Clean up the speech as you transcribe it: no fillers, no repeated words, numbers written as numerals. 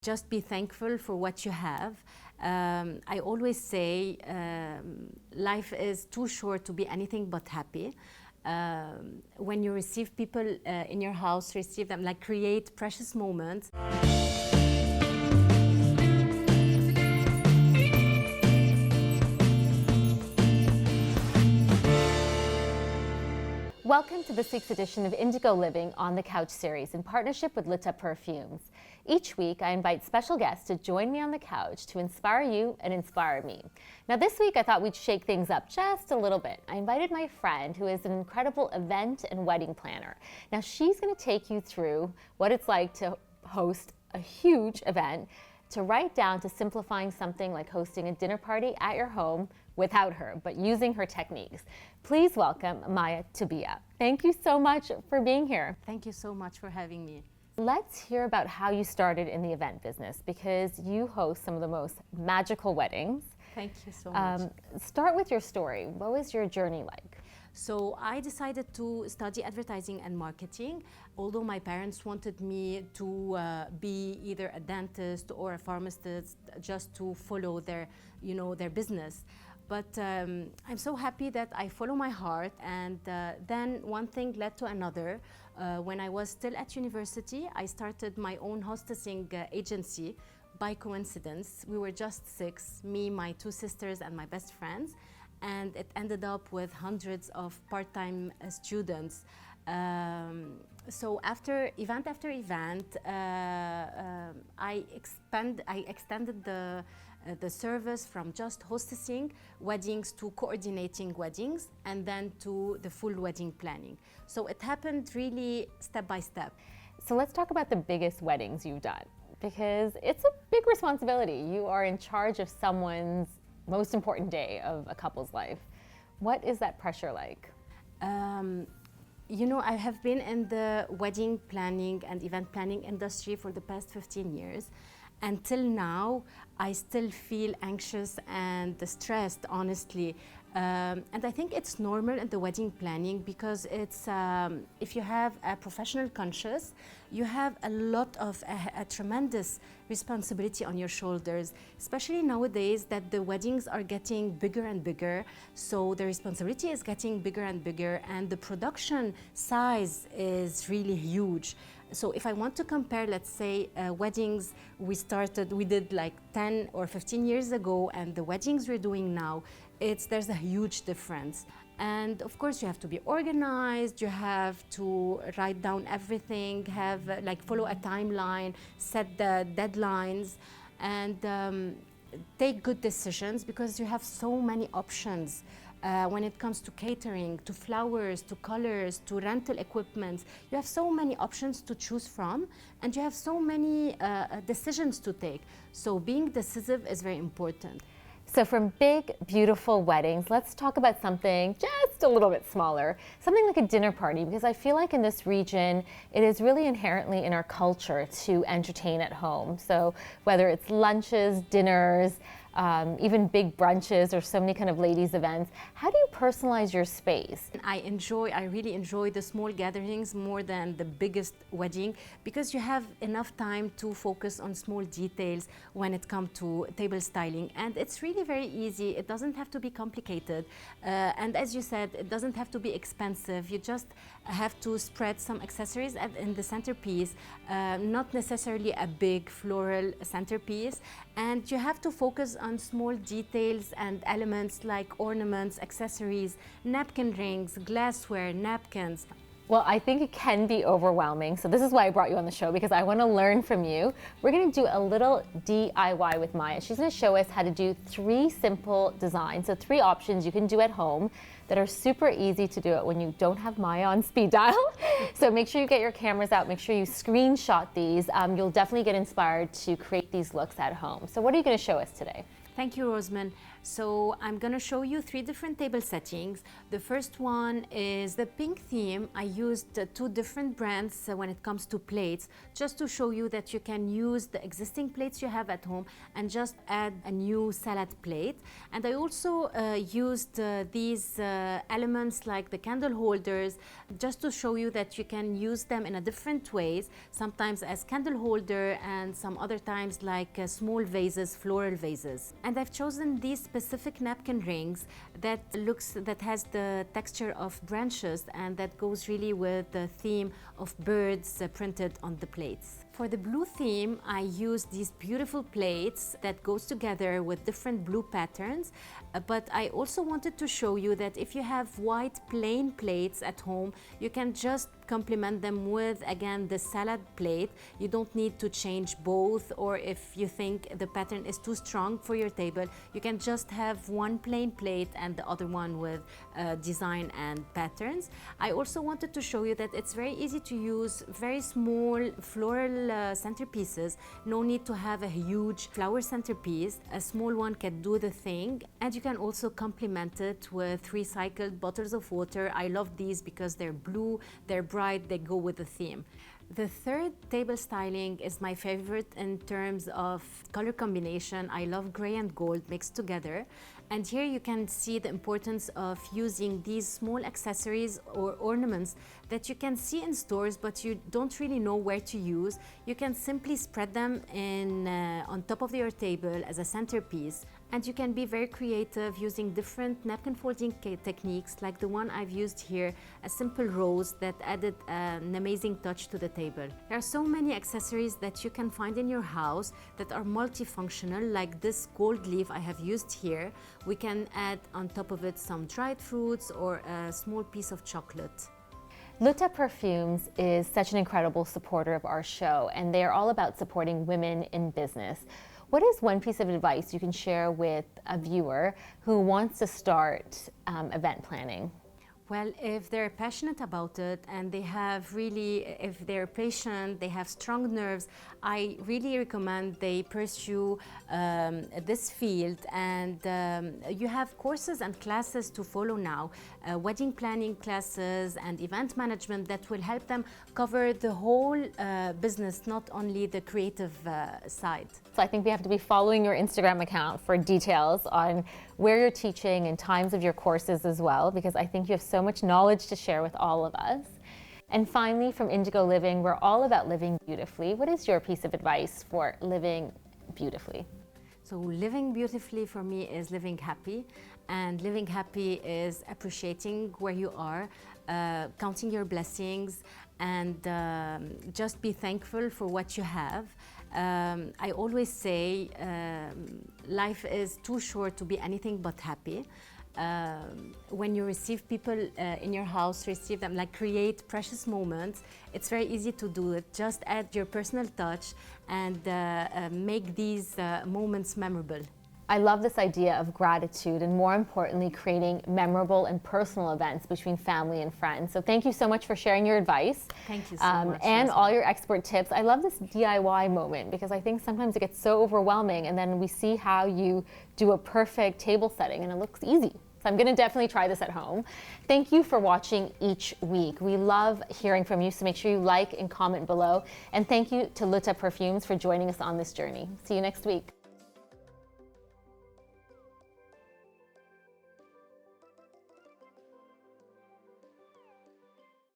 Just be thankful for what you have. I always say life is too short to be anything but happy. When you receive people in your house, receive them, like create precious moments. Welcome to this week's edition of Indigo Living on the Couch series in partnership with Lit Up Perfumes. Each week, I invite special guests to join me on the couch to inspire you and inspire me. Now this week, I thought we'd shake things up just a little bit. I invited my friend who is an incredible event and wedding planner. Now she's going to take you through what it's like to host a huge event, to write down to simplifying something like hosting a dinner party at your home without her, but using her techniques. Please welcome Maya Toubia. Thank you so much for being here. Thank you so much for having me. Let's hear about how you started in the event business, because you host some of the most magical weddings. Thank you so much. Start with your story. What was your journey like? So I decided to study advertising and marketing, although my parents wanted me to be either a dentist or a pharmacist, just to follow their business. But I'm so happy that I follow my heart, and then one thing led to another. When I was still at university, I started my own hostessing agency by coincidence. We were just 6, me, my 2 sisters, and my best friends, and it ended up with hundreds of part-time students. So after event, I extended the service from just hostessing weddings to coordinating weddings, and then to the full wedding planning. So it happened really step by step. So let's talk about the biggest weddings you've done, because it's a big responsibility. You are in charge of someone's most important day of a couple's life. What is that pressure like? I have been in the wedding planning and event planning industry for the past 15 years. Until now, I still feel anxious and stressed, honestly. And I think it's normal in the wedding planning, because it's if you have a professional conscious, you have a lot of a tremendous responsibility on your shoulders, especially nowadays that the weddings are getting bigger and bigger. So the responsibility is getting bigger and bigger, and the production size is really huge. So if I want to compare, let's say, weddings we did like 10 or 15 years ago, and the weddings we're doing now, there's a huge difference. And of course, you have to be organized, you have to write down everything, follow a timeline, set the deadlines, and take good decisions, because you have so many options. When it comes to catering, to flowers, to colors, to rental equipment, you have so many options to choose from, and you have so many decisions to take. So being decisive is very important. So from big, beautiful weddings, let's talk about something just a little bit smaller, something like a dinner party, because I feel like in this region, it is really inherently in our culture to entertain at home. So whether it's lunches, dinners, even big brunches, or so many kind of ladies' events, how do you personalize your space? I really enjoy the small gatherings more than the biggest wedding, because you have enough time to focus on small details when it comes to table styling. And it's really very easy. It doesn't have to be complicated. And as you said, it doesn't have to be expensive. You just have to spread some accessories in the centerpiece, not necessarily a big floral centerpiece. And you have to focus on small details and elements like ornaments, accessories, napkin rings, glassware, napkins. Well, I think it can be overwhelming. So this is why I brought you on the show, because I want to learn from you. We're going to do a little DIY with Maya. She's going to show us how to do 3 simple designs. So 3 options you can do at home that are super easy to do it when you don't have Maya on speed dial. So make sure you get your cameras out. Make sure you screenshot these. You'll definitely get inspired to create these looks at home. So what are you going to show us today? Thank you, Rosamond. So I'm gonna show you 3 different table settings. The first one is the pink theme. I used 2 different brands when it comes to plates, just to show you that you can use the existing plates you have at home and just add a new salad plate. And I also used these elements like the candle holders, just to show you that you can use them in a different ways, sometimes as candle holder and some other times like small vases, floral vases. And I've chosen these specific napkin rings that has the texture of branches, and that goes really with the theme of birds printed on the plates. For the blue theme, I used these beautiful plates that goes together with different blue patterns, but I also wanted to show you that if you have white plain plates at home, you can just complement them with, again, the salad plate. You don't need to change both, or if you think the pattern is too strong for your table, you can just have one plain plate and the other one with design and patterns. I also wanted to show you that it's very easy to use very small floral centerpieces. No need to have a huge flower centerpiece. A small one can do the thing, and you can also complement it with recycled bottles of water. I love these because they're blue, they're bright, they go with the theme. The third table styling is my favorite in terms of color combination. I love gray and gold mixed together. And here you can see the importance of using these small accessories or ornaments that you can see in stores, but you don't really know where to use. You can simply spread them on top of your table as a centerpiece. And you can be very creative using different napkin folding techniques, like the one I've used here, a simple rose that added an amazing touch to the table. There are so many accessories that you can find in your house that are multifunctional, like this gold leaf I have used here. We can add on top of it some dried fruits or a small piece of chocolate. Luta Perfumes is such an incredible supporter of our show, and they are all about supporting women in business. What is one piece of advice you can share with a viewer who wants to start event planning? Well, if they're passionate about it and if they're patient, they have strong nerves, I really recommend they pursue this field. And you have courses and classes to follow now, wedding planning classes and event management that will help them cover the whole business, not only the creative side. So I think we have to be following your Instagram account for details on where you're teaching and times of your courses as well, because I think you have so much knowledge to share with all of us. And finally, from Indigo Living, we're all about living beautifully. What is your piece of advice for living beautifully? So living beautifully for me is living happy, and living happy is appreciating where you are, counting your blessings, and just be thankful for what you have. I always say life is too short to be anything but happy. When you receive people in your house, receive them, like create precious moments, it's very easy to do it. Just add your personal touch and make these moments memorable. I love this idea of gratitude and, more importantly, creating memorable and personal events between family and friends. So thank you so much for sharing your advice. Thank you so much. And all your expert tips. I love this DIY moment because I think sometimes it gets so overwhelming, and then we see how you do a perfect table setting and it looks easy. So I'm going to definitely try this at home. Thank you for watching each week. We love hearing from you, so make sure you like and comment below. And thank you to Luta Perfumes for joining us on this journey. See you next week.